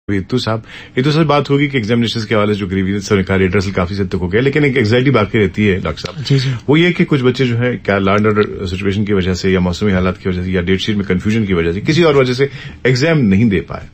तो साहब, ये तो सर बात होगी कि एग्जामिनेशंस के हवाले से जो ग्रीवियंस और रेड्रेसल काफी हद तक हो गया, लेकिन एक एंग्जाइटी बाकी रहती है डॉक्टर साहब। जी जी। वो ये कि कुछ बच्चे जो है क्या लॉ एंड ऑर्डर सिचुएशन की वजह से या मौसमी हालात की वजह से या डेट शीट में कंफ्यूजन की वजह से किसी और वजह से एग्जाम नहीं दे पाए,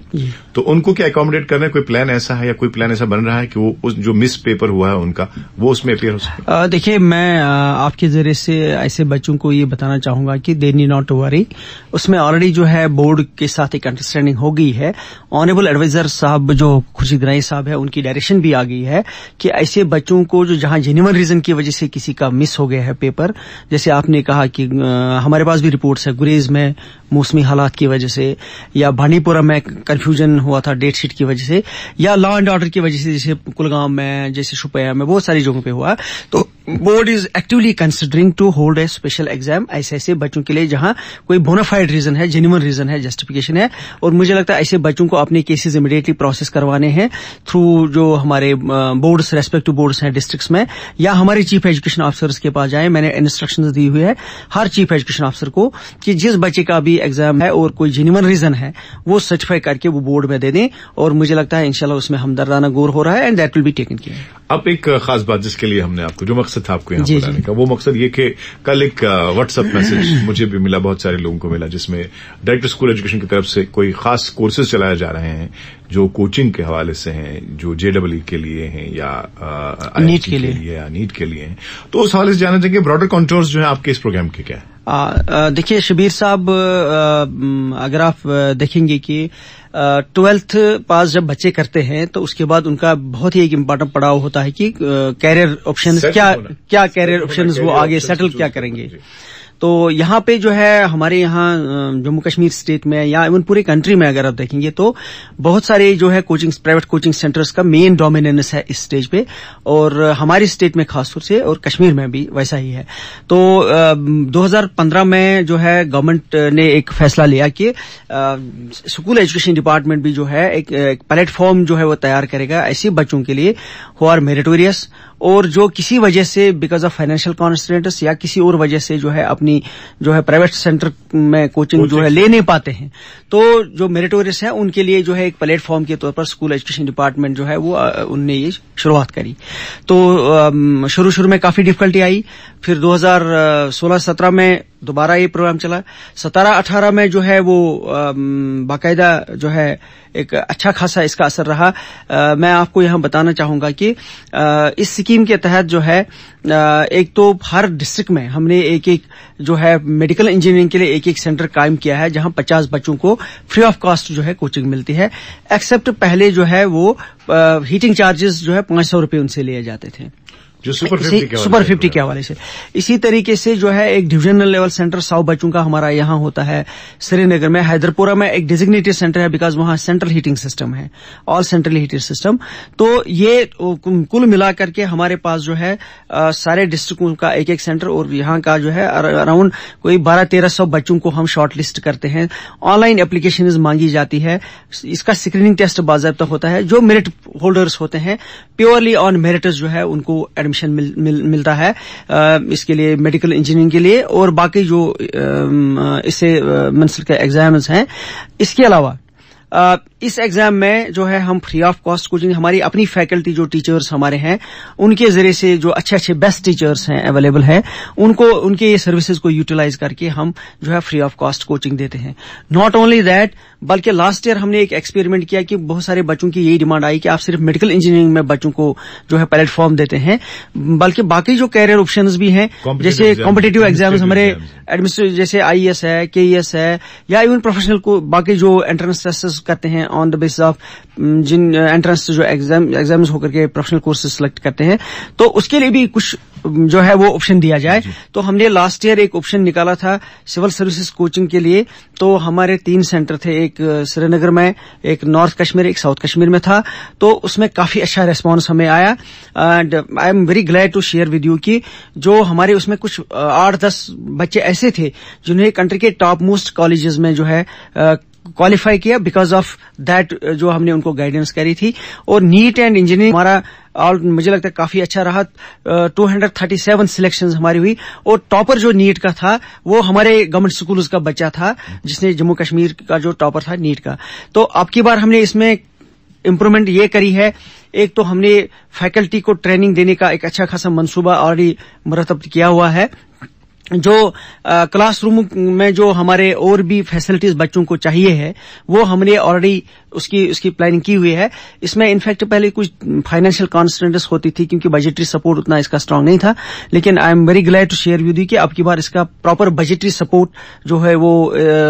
तो उनको क्या अकोमोडेट करना है? कोई प्लान ऐसा है या कोई प्लान ऐसा बन रहा है कि वो जो मिस पेपर हुआ है उनका वो उसमें अपेयर हो सके? देखिए, मैं आपके जरिए से ऐसे बच्चों को ये बताना चाहूंगा कि they need not to worry. उसमें ऑलरेडी जो है बोर्ड के साथ एक अंडरस्टैंडिंग हो गई है। ऑनरेबल एडवाइजर साहब जो खुर्शीद राय साहब है, उनकी डायरेक्शन भी आ गई है कि ऐसे बच्चों को जो जहां जेन्युइन रीजन की वजह से किसी का मिस हो गया है पेपर, जैसे आपने कहा कि हमारे पास भी रिपोर्ट्स है गुरेज में मौसमी हालात की वजह से, या बांडीपुरा में कंफ्यूजन हुआ था डेट शीट की वजह से, या लॉ एंड ऑर्डर की वजह से जैसे कुलगाम में, जैसे शुपिया में, बहुत सारी जगहों पे हुआ। तो board is actively considering to hold a special exam ऐसे बच्चों के लिए जहां कोई बोनाफाइड रीजन है, जेन्युइन रीजन है, जस्टिफिकेशन है। और मुझे लगता है ऐसे बच्चों को अपने केसेस इमीडिएटली प्रोसेस करवाने हैं थ्रू जो हमारे बोर्ड्स, रेस्पेक्टिव बोर्ड्स हैं डिस्ट्रिक्ट्स में, या हमारे चीफ एजुकेशन ऑफिसर्स के पास जाएं। मैंने इंस्ट्रक्शंस दी हुई है हर चीफ एजुकेशन ऑफिसर को कि जिस बच्चे का भी एग्जाम है और कोई जेन्युइन रीजन है वो सर्टिफाई करके वो बोर्ड में दे दें। और मुझे लगता है इंशाल्लाह उसमें हमदर्दाना गौर हो रहा है and that will be taken care. अब एक खास बात जिसके लिए हमने आपको, जो मकसद था आपको यहाँ बुलाने का, वो मकसद ये कि कल एक व्हाट्सएप मैसेज मुझे भी मिला, बहुत सारे लोगों को मिला, जिसमें डायरेक्टर स्कूल एजुकेशन की तरफ से कोई खास कोर्सेज चलाए जा रहे हैं जो कोचिंग के हवाले से हैं, जो जेडब्ल्यू के लिए हैं या नीट के लिए या नीट के लिए हैं। तो उस हवाले से जानना चाहिए ब्रॉडर कंटूर्स जो है आपके इस प्रोग्राम के क्या है? देखिए शबीर साहब, अगर आप देखेंगे कि 12th पास जब बच्चे करते हैं तो उसके बाद उनका बहुत ही एक इम्पोर्टेंट पड़ाव होता है कि कैरियर ऑप्शंस क्या कैरियर ऑप्शंस वो आगे सेटल क्या करेंगे। तो यहाँ पे जो है हमारे यहाँ जम्मू कश्मीर स्टेट में या इवन पूरे कंट्री में अगर आप देखेंगे तो बहुत सारे जो है प्राइवेट कोचिंग सेंटर्स का मेन डोमिनेंस है इस स्टेज पे, और हमारी स्टेट में खासतौर से और कश्मीर में भी वैसा ही है। तो 2015 में जो है गवर्नमेंट ने एक फैसला लिया कि स्कूल एजुकेशन डिपार्टमेंट भी जो है एक प्लेटफॉर्म जो है वो तैयार करेगा ऐसे बच्चों के लिए हु आर मेरिटोरियस और जो किसी वजह से बिकॉज ऑफ फाइनेंशियल कॉन्स्ट्रेंट्स या किसी और वजह से जो है अपनी जो है प्राइवेट सेंटर में कोचिंग जो है ले नहीं पाते हैं, तो जो मेरिटोरियस है उनके लिए जो है एक प्लेटफॉर्म के तौर पर स्कूल एजुकेशन डिपार्टमेंट जो है वो उनने ये शुरुआत करी। तो शुरू में काफी डिफिकल्टी आई, फिर 2016-17 में दोबारा ये प्रोग्राम चला, 17-18 में जो है वो बाकायदा जो है एक अच्छा खासा इसका असर रहा। मैं आपको यहां बताना चाहूंगा कि इस स्कीम के तहत जो है एक तो हर डिस्ट्रिक्ट में हमने एक जो है मेडिकल इंजीनियरिंग के लिए एक सेंटर कायम किया है जहां 50 बच्चों को फ्री ऑफ कॉस्ट जो है कोचिंग मिलती है, एक्सेप्ट पहले जो है वो हीटिंग चार्जेस जो है 500 रुपए उनसे लिए जाते थे जो सुपर 50 के हवाले से। इसी तरीके से जो है एक डिविजनल लेवल सेंटर 100 बच्चों का हमारा यहाँ होता है श्रीनगर में। हैदरपुरा में एक डेजिग्नेटेड सेंटर है बिकॉज वहां सेंट्रल हीटिंग सिस्टम है, ऑल सेंट्रल हीटेड सिस्टम। तो ये कुल मिलाकर के हमारे पास जो है सारे डिस्ट्रिक्टों का एक सेंटर, और यहाँ का जो है अराउंड कोई 1200-1300 बच्चों को हम शॉर्ट लिस्ट करते हैं। ऑनलाइन एप्लीकेशन मांगी जाती है, इसका स्क्रीनिंग टेस्ट बाज़ाब्ता होता है। जो मेरिट होल्डर्स होते हैं प्योरली ऑन मेरिट्स जो है उनको एडमिशन मिलता है इसके लिए, मेडिकल इंजीनियरिंग के लिए, और बाकी जो इससे मुंसलिक के एग्जाम्स हैं। इसके अलावा इस एग्जाम में जो है हम फ्री ऑफ कॉस्ट कोचिंग, हमारी अपनी फैकल्टी जो टीचर्स हमारे हैं उनके जरिए से जो अच्छे बेस्ट टीचर्स हैं अवेलेबल हैं उनको उनके ये सर्विसेज को यूटिलाइज करके हम जो है फ्री ऑफ कॉस्ट कोचिंग देते हैं। नॉट ओनली दैट, बल्कि लास्ट ईयर हमने एक एक्सपेरिमेंट किया कि बहुत सारे बच्चों की यही डिमांड आई कि आप सिर्फ मेडिकल इंजीनियरिंग में बच्चों को जो है प्लेटफॉर्म देते हैं, बल्कि बाकी जो कैरियर ऑप्शंस भी हैं जैसे कॉम्पिटिटिव एग्जाम्स हमारे एडमिनिस्ट्रेटिव जैसे IAS है, KES है, या इवन प्रोफेशनल को बाकी जो एंट्रेंस टेस्ट करते हैं ऑन द बेसिस ऑफ जिन एंट्रेंस जो एग्जाम्स होकर के प्रोफेशनल कोर्सेज सिलेक्ट करते हैं, तो उसके लिए भी कुछ जो है वो ऑप्शन दिया जाए। तो हमने लास्ट ईयर एक ऑप्शन निकाला था सिविल सर्विसेज कोचिंग के लिए। तो हमारे 3 सेंटर थे, एक श्रीनगर में, एक नॉर्थ कश्मीर, एक साउथ कश्मीर में था। तो उसमें काफी अच्छा रेस्पॉन्स हमें आया and I am very glad to share with you कि जो हमारे उसमें कुछ 8-10 बच्चे ऐसे थे जिन्हें कंट्री के टॉप मोस्ट कॉलेजेस में जो है क्वालिफाई किया बिकॉज ऑफ दैट जो हमने उनको गाइडेंस करी थी। और नीट एंड इंजीनियरिंग हमारा मुझे लगता है काफी अच्छा रहा। 237 सिलेक्शंस हमारी हुई, और टॉपर जो नीट का था वो हमारे गवर्नमेंट स्कूल्स का बच्चा था जिसने जम्मू कश्मीर का जो टॉपर था नीट का। तो अब की बार हमने इसमें इम्प्रूवमेंट ये करी है, एक तो हमने फैकल्टी को ट्रेनिंग देने का एक अच्छा खासा मंसूबा ऑलरेडी मुरतब किया हुआ है। जो क्लासरूम में जो हमारे और भी फैसिलिटीज बच्चों को चाहिए है वो हमने ऑलरेडी उसकी प्लानिंग की हुई है। इसमें इनफैक्ट पहले कुछ फाइनेंशियल कॉन्स्टेंट्स होती थी क्योंकि बजटरी सपोर्ट उतना इसका स्ट्रांग नहीं था, लेकिन I am very glad to share with you कि अब की बार इसका प्रॉपर बजटरी सपोर्ट जो है वो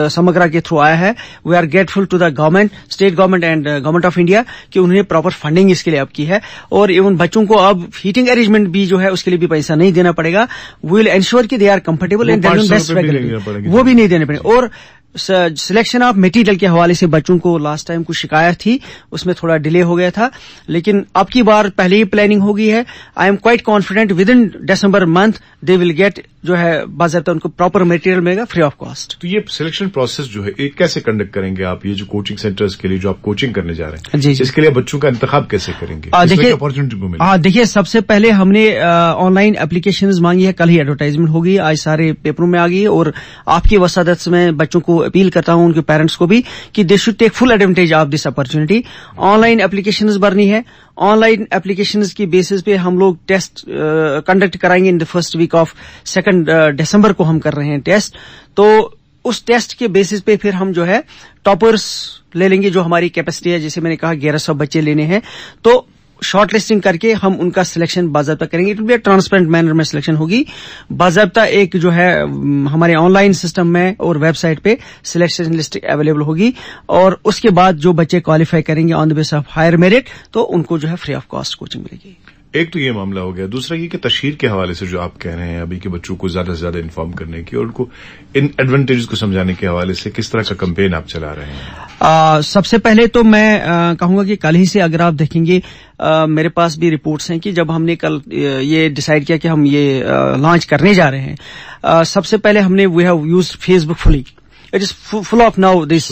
समग्रा के थ्रू आया है। We are grateful to the government, state government and government of India कि उन्होंने प्रॉपर फंडिंग इसके लिए अब की है। और इवन बच्चों को अब हीटिंग अरेंजमेंट भी जो है उसके लिए भी पैसा नहीं देना पड़ेगा। वी विल एंश्योर कि they are comfortable and best faculty, वो भी नहीं देने पड़ेंगे। और सिलेक्शन ऑफ मटेरियल के हवाले से बच्चों को लास्ट टाइम कुछ शिकायत थी, उसमें थोड़ा डिले हो गया था, लेकिन अब की बार पहले ही प्लानिंग हो गई है। I am quite confident with in December month they will get जो है बाज़ाब्ता उनको प्रॉपर मटेरियल मिलेगा फ्री ऑफ कॉस्ट। तो ये सिलेक्शन प्रोसेस जो है एक कैसे कंडक्ट करेंगे आप, ये जो कोचिंग सेंटर्स के लिए जो आप कोचिंग करने जा रहे हैं जी, इसके लिए बच्चों का इंतखाब कैसे करेंगे, देखिए अपॉर्चुनिटी को मिलेगी? देखिए सबसे पहले हमने ऑनलाइन एप्लीकेशंस मांगी है, कल ही एडवर्टाइजमेंट होगी, आज सारे पेपरों में आ गई है। और आपकी वसादत में बच्चों को अपील करता हूं, उनके पेरेंट्स को भी, कि they should take full advantage of this opportunity. Online applications भरनी है, ऑनलाइन एप्लीकेशंस की बेसिस पे हम लोग टेस्ट कंडक्ट कराएंगे in the first week of 2 दिसंबर को हम कर रहे हैं टेस्ट। तो उस टेस्ट के बेसिस पे फिर हम जो है टॉपर्स ले लेंगे, जो हमारी कैपेसिटी है, जैसे मैंने कहा 1100 बच्चे लेने हैं, तो शॉर्ट लिस्टिंग करके हम उनका सिलेक्शन बाज़ाब्ता करेंगे। It will be transparent manner में सिलेक्शन होगी। बाज़ाब्ता एक जो है हमारे ऑनलाइन सिस्टम में और वेबसाइट पे सिलेक्शन लिस्ट अवेलेबल होगी, और उसके बाद जो बच्चे क्वालिफाई करेंगे on the base of higher merit तो उनको जो है फ्री ऑफ कॉस्ट कोचिंग मिलेगी। एक तो ये मामला हो गया, दूसरा ये कि तशहीर के हवाले से जो आप कह रहे हैं अभी के बच्चों को ज्यादा से ज्यादा इन्फॉर्म करने की और उनको इन एडवांटेजेस को समझाने के हवाले से किस तरह का कैंपेन आप चला रहे हैं? सबसे पहले तो मैं कहूंगा कि कल ही से अगर आप देखेंगे मेरे पास भी रिपोर्ट्स हैं कि जब हमने कल ये डिसाइड किया कि हम ये लॉन्च करने जा रहे हैं, सबसे पहले हमने we have used Facebook fully. It is full of now this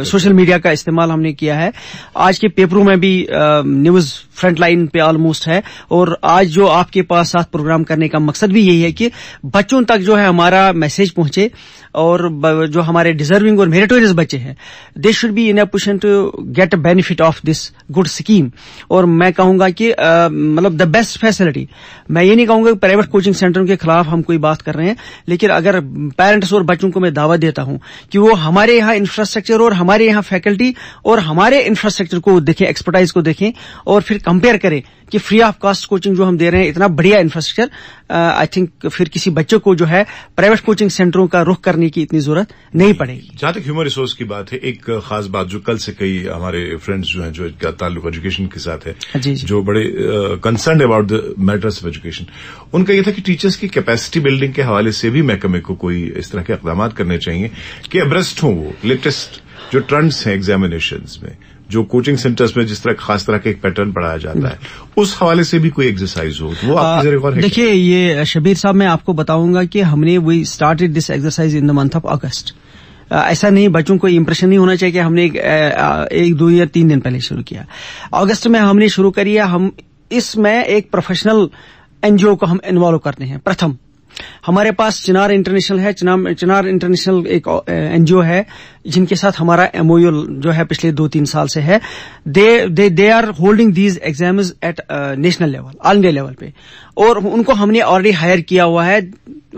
social media का इस्तेमाल हमने किया है। आज के पेपरों में भी न्यूज फ्रंट लाइन पे ऑलमोस्ट है, और आज जो आपके पास साथ प्रोग्राम करने का मकसद भी यही है कि बच्चों तक जो है हमारा मैसेज पहुंचे, और जो हमारे डिजर्विंग और मेरिटोरियस बच्चे हैं they should be in a position to get a benefit of this good scheme. और मैं कहूंगा कि मतलब द बेस्ट फैसिलिटी, मैं ये नहीं कहूंगा कि प्राइवेट कोचिंग सेंटरों के खिलाफ हम कोई बात कर रहे हैं, लेकिन अगर पेरेंट्स और बच्चों को मैं दावत देता हूं कि वो हमारे यहाँ इंफ्रास्ट्रक्चर और हमारे यहाँ फैकल्टी और हमारे इंफ्रास्ट्रक्चर को देखें, एक्सपर्टाइज को देखें, और फिर कंपेयर करें कि फ्री ऑफ कॉस्ट कोचिंग जो हम दे रहे हैं, इतना बढ़िया इंफ्रास्ट्रक्चर, आई थिंक फिर किसी बच्चे को जो है प्राइवेट कोचिंग सेंटरों का रुख करने की इतनी जरूरत नहीं पड़ेगी। जहां तक ह्यूमन रिसोर्स की बात है, एक खास बात जो कल से कई हमारे फ्रेंड्स जो हैं, जो इनका ताल्लुक एजुकेशन के साथ है, जी। जो बड़े concern about the matters of education, उनका यह था कि टीचर्स की कैपेसिटी बिल्डिंग के हवाले से भी महकमे को कोई इस तरह के इक़दाम करने चाहिए कि अब्रेस्ट हों वो लेटेस्ट जो ट्रेंड्स हैं एग्जामिनेशंस में, जो कोचिंग सेंटर्स में जिस तरह खास तरह का एक पैटर्न पढ़ाया जाता है, उस हवाले से भी कोई एक्सरसाइज हो, तो वो आपकी जरिए गौर है? देखिए, ये शबीर साहब, मैं आपको बताऊंगा कि हमने we started this exercise in the month of August. ऐसा नहीं, बच्चों को इंप्रेशन नहीं होना चाहिए कि हमने एक 2 या 3 दिन पहले शुरू किया। अगस्त में हमने शुरू करी है। हम इसमें एक प्रोफेशनल एनजीओ को हम इन्वॉल्व करते हैं। प्रथम हमारे पास चिनार इंटरनेशनल है। चिनार इंटरनेशनल एक एनजीओ है जिनके साथ हमारा एमओयू जो है पिछले 2-3 साल से है। They are holding these exams at national level, all India level पे, और उनको हमने ऑलरेडी हायर किया हुआ है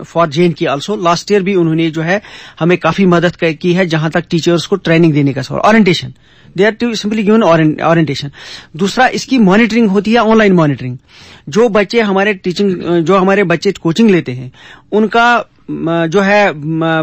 for JNK also. Last year भी उन्होंने जो है हमें काफी मदद की है, जहां तक टीचर्स को ट्रेनिंग देने का orientation, they are to simply given orientation. दूसरा, इसकी मॉनिटरिंग होती है, ऑनलाइन मॉनिटरिंग। जो बच्चे हमारे जो हमारे बच्चे कोचिंग लेते हैं, उनका जो है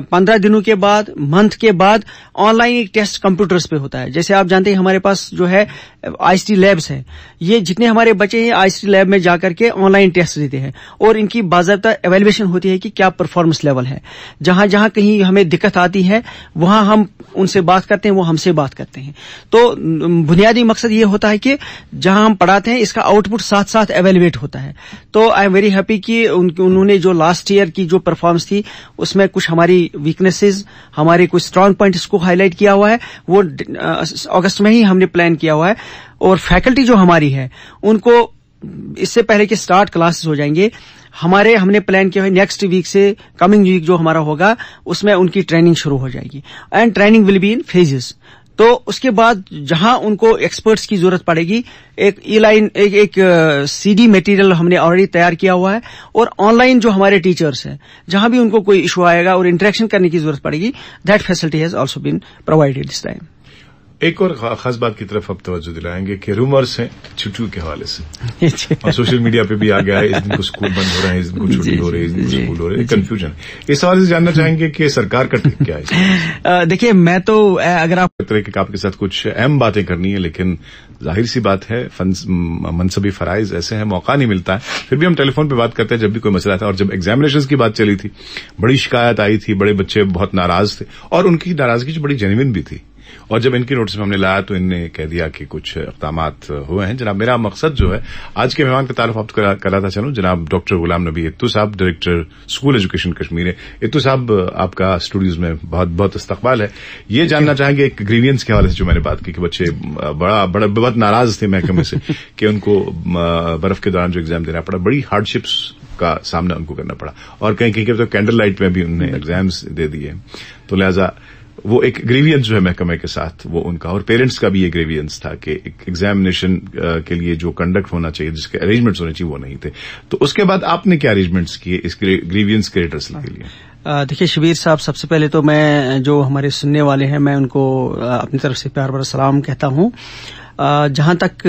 15 दिनों के बाद, मंथ के बाद ऑनलाइन एक टेस्ट कंप्यूटर्स पे होता है। जैसे आप जानते हैं हमारे पास जो है ICT लैब्स हैं, ये जितने हमारे बच्चे हैं ICT लैब में जाकर के ऑनलाइन टेस्ट देते हैं, और इनकी बाज़ाब्ता एवेल्युएशन होती है कि क्या परफॉर्मेंस लेवल है। जहां जहां कहीं हमें दिक्कत आती है वहां हम उनसे बात करते हैं, वो हमसे बात करते हैं। तो बुनियादी मकसद ये होता है कि जहां हम पढ़ाते हैं इसका आउटपुट साथ साथ एवेल्युएट होता है। तो आई एम वेरी हैप्पी कि उन्होंने जो लास्ट ईयर की जो परफॉर्मेंस थी उसमें कुछ हमारी वीकनेसेस, हमारे कुछ स्ट्रांग पॉइंट्स को हाईलाइट किया हुआ है। वो अगस्त में ही हमने प्लान किया हुआ है, और फैकल्टी जो हमारी है उनको इससे पहले कि स्टार्ट क्लासेस हो जाएंगे, हमने प्लान किया है नेक्स्ट वीक से, कमिंग वीक जो हमारा होगा उसमें उनकी ट्रेनिंग शुरू हो जाएगी। And training will be in phases. तो उसके बाद जहां उनको एक्सपर्ट्स की जरूरत पड़ेगी, एक ई-लाइन एक सीडी मटेरियल हमने ऑलरेडी तैयार किया हुआ है, और ऑनलाइन जो हमारे टीचर्स हैं, जहां भी उनको कोई इशू आएगा और इंटरेक्शन करने की जरूरत पड़ेगी, that facility has also been provided this time. एक और खास बात की तरफ आप तवज्जो दिलाएंगे कि रूमर्स हैं छुट्टियों के हवाले से, और सोशल मीडिया पे भी आ गया है, इस दिन को स्कूल बंद हो रहे हैं, इस दिन को छुट्टी हो रही है, इस दिन को स्कूल हो रहे हैं, कंफ्यूजन। इस हवाले से जानना चाहेंगे कि सरकार का टिप क्या है? देखिए, मैं तो अगर आप तरह के आपके साथ कुछ अहम बातें करनी है, लेकिन जाहिर सी बात है मनसबी फराइज ऐसे हैं, मौका नहीं मिलता है, फिर भी हम टेलीफोन पे बात करते हैं जब भी कोई मसला था। और जब एग्जामिनेशंस की बात चली थी, बड़ी शिकायत आई थी, बड़े बच्चे बहुत नाराज थे, और उनकी नाराजगी जो बड़ी जेन्युइन भी थी। और जब इनकी नोटिस में हमने लाया तो इनने कह दिया कि कुछ इक़दामात हुए हैं। जनाब, मेरा मकसद जो है, आज के मेहमान का तारुफ आप कराता चलूं, जनाब डॉक्टर गुलाम नबी इत्तू साहब, डायरेक्टर स्कूल एजुकेशन कश्मीर। इत्तू साहब, आपका स्टूडियोज में बहुत बहुत इस्तकबाल है। ये जानना चाहेंगे एक ग्रीवियंस के हवाले से जो मैंने बात की कि बच्चे बहुत नाराज थे महकमे से कि उनको बर्फ के दौरान जो एग्जाम देना पड़ा, बड़ी हार्डशिप्स का सामना उनको करना पड़ा, और कहीं कहीं तो कैंडल लाइट में भी उन्होंने एग्जाम्स दे दिए। तो लिहाजा वो एक ग्रीवियंस जो है महकमे के साथ, वो उनका, और पेरेंट्स का भी ये ग्रीवियंस था कि एक एग्जामिनेशन के लिए जो कंडक्ट होना चाहिए, जिसके अरेंजमेंट्स होने चाहिए, वो नहीं थे। तो उसके बाद आपने क्या अरेंजमेंट्स किए इस ग्रीवियंस के रिड्रेसल के लिए? देखिए शबीर साहब, सबसे पहले तो मैं, जो हमारे सुनने वाले हैं, मैं उनको अपनी तरफ से प्यार भरा सलाम कहता हूं। जहां तक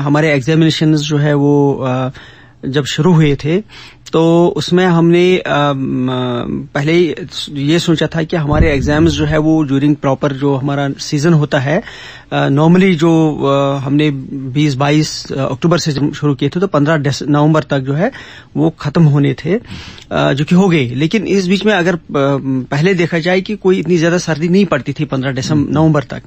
हमारे एग्जामिनेशंस जो है वो जब शुरू हुए थे, तो उसमें हमने पहले ये सोचा था कि हमारे एग्जाम्स जो है वो ड्यूरिंग प्रॉपर जो हमारा सीजन होता है, नॉर्मली जो हमने 20-22 अक्टूबर से शुरू किए थे, तो 15 नवंबर तक जो है वो खत्म होने थे, जो कि हो गए। लेकिन इस बीच में अगर पहले देखा जाए कि कोई इतनी ज्यादा सर्दी नहीं पड़ती थी 15 नवंबर तक,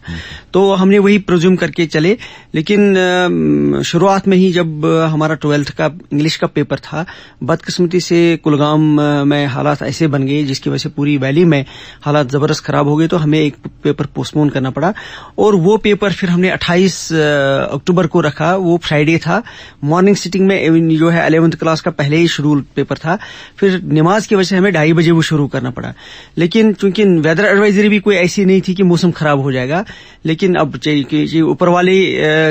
तो हमने वही प्रोज्यूम करके चले। लेकिन शुरुआत में ही जब हमारा 12th का इंग्लिश का पेपर था, बदकिस्मती से कुलगाम में हालात ऐसे बन गए जिसकी वजह से पूरी वैली में हालात जबरदस्त खराब हो गए, तो हमें एक पेपर पोस्टपोन करना पड़ा। और वो पेपर फिर हमने 28 अक्टूबर को रखा, वो फ्राइडे था। मॉर्निंग सिटिंग में जो है 11th क्लास का पहले ही शेड्यूल पेपर था, फिर नमाज की वजह से हमें 2:30 बजे वो शुरू करना पड़ा। लेकिन चूंकि वेदर एडवाइजरी भी कोई ऐसी नहीं थी कि मौसम खराब हो जाएगा, लेकिन अब ऊपर वाले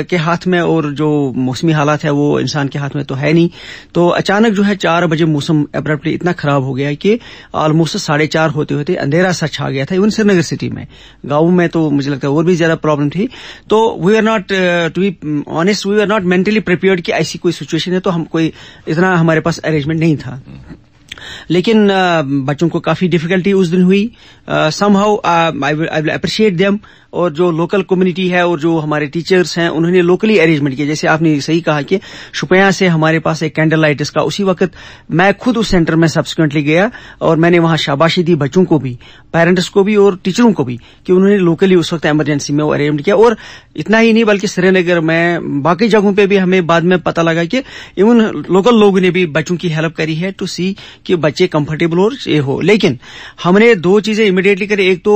के हाथ में, और जो मौसमी हालात है वो इंसान के हाथ में तो है नहीं। तो अचानक जो है 4 बजे मौसम एब्रप्टली इतना खराब हो गया कि ऑलमोस्ट 4:30 होते होते अंधेरा सा छा गया था। इवन श्रीनगर सिटी में, गाँव में तो मुझे लगता है और भी ज्यादा प्रॉब्लम थी। तो we are not, to be honest, we are not mentally prepared कि ऐसी कोई सिचुएशन है, तो हम कोई इतना हमारे पास अरेंजमेंट नहीं था। लेकिन बच्चों को काफी डिफिकल्टी उस दिन हुई। Somehow I will appreciate them, और जो लोकल कम्युनिटी है और जो हमारे टीचर्स हैं, उन्होंने लोकली अरेंजमेंट किया। जैसे आपने सही कहा कि शुपिया से हमारे पास एक कैंडल लाइट का, उसी वक्त मैं खुद उस सेंटर में सब्सिक्वेंटली गया और मैंने वहां शाबाशी दी बच्चों को भी, पेरेंट्स को भी और टीचरों को भी, कि उन्होंने लोकली उस वक्त इमरजेंसी में वो अरेंजमेंट किया। और इतना ही नहीं, बल्कि श्रीनगर में बाकी जगहों पर भी हमें बाद में पता लगा कि इवन लोकल लोगों ने भी बच्चों की हेल्प करी है टू सी कि बच्चे कंफर्टेबल और ये हो। लेकिन हमने 2 चीजें इमीडिएटली करी। एक तो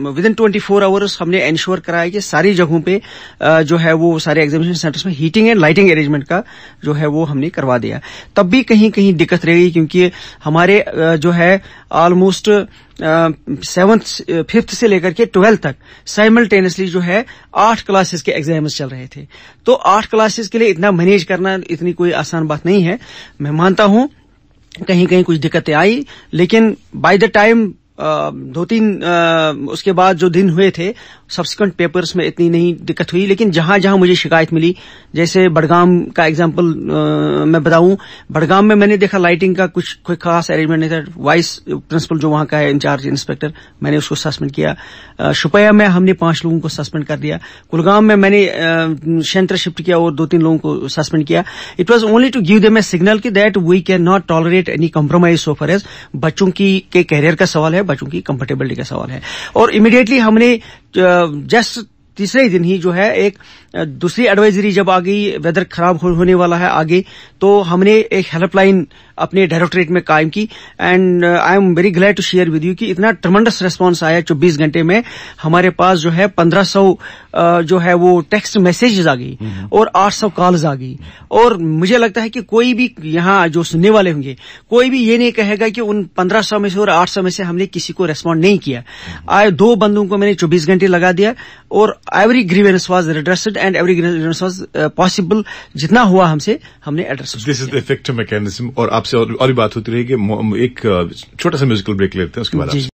विदिन 24 आवर्स हमने एंश्योर कराया कि सारी जगहों पे जो है वो सारे एग्जामिनेशन सेंटर्स में हीटिंग एंड लाइटिंग अरेंजमेंट का जो है वो हमने करवा दिया। तब भी कहीं कहीं दिक्कत रह गई, क्योंकि हमारे जो है ऑलमोस्ट 5th से लेकर के 12th तक साइमल्टेनियसली जो है 8 क्लासेस के एग्जाम्स चल रहे थे। तो 8 क्लासेस के लिए इतना मैनेज करना इतनी कोई आसान बात नहीं है। मैं मानता हूं कहीं कहीं कुछ दिक्कतें आई, लेकिन बाय द टाइम 2-3 उसके बाद जो दिन हुए थे, सब्सिक्वेंट पेपर्स में इतनी नहीं दिक्कत हुई। लेकिन जहां जहां मुझे शिकायत मिली, जैसे बड़गाम का एग्जांपल मैं बताऊं, बड़गाम में मैंने देखा लाइटिंग का कुछ कोई खास अरेंजमेंट नहीं था। वाइस प्रिंसिपल जो वहां का है, इंचार्ज इंस्पेक्टर, मैंने उसको सस्पेंड किया। शुपिया में हमने 5 लोगों को सस्पेंड कर दिया। कुलगाम में मैंने सेंटर शिफ्ट किया और 2-3 लोगों को सस्पेंड किया। It was only to give them a signal कि that we can not tolerate any compromise so far as बच्चों की के कैरियर का सवाल है, बच्चों की कंफर्टेबिलिटी का सवाल है। और इमीडिएटली हमने जस्ट तीसरे ही दिन ही जो है एक दूसरी एडवाइजरी जब आ गई, वेदर खराब होने वाला है आगे, तो हमने एक हेल्पलाइन अपने डायरेक्टरेट में कायम की। And I am very glad to share with you कि इतना ट्रमेंडस रिस्पांस आया 24 घंटे में। हमारे पास जो है 1500 जो है वो टेक्स्ट मैसेजेस आ गई और 800 कॉल्स आ गई। और मुझे लगता है कि कोई भी यहाँ जो सुनने वाले होंगे, कोई भी ये नहीं कहेगा कि उन 1500 में से और 800 में से हमने किसी को रेस्पॉन्ड नहीं किया। 2 बंदों को मैंने 24 घंटे लगा दिया और every grievance was redressed and every grievance was possible, जितना हुआ हमसे हमने address. This is the effective mechanism. और आपसे और भी बात होती रहेगी। एक छोटा सा म्यूजिकल ब्रेक लेते हैं, उसके बाद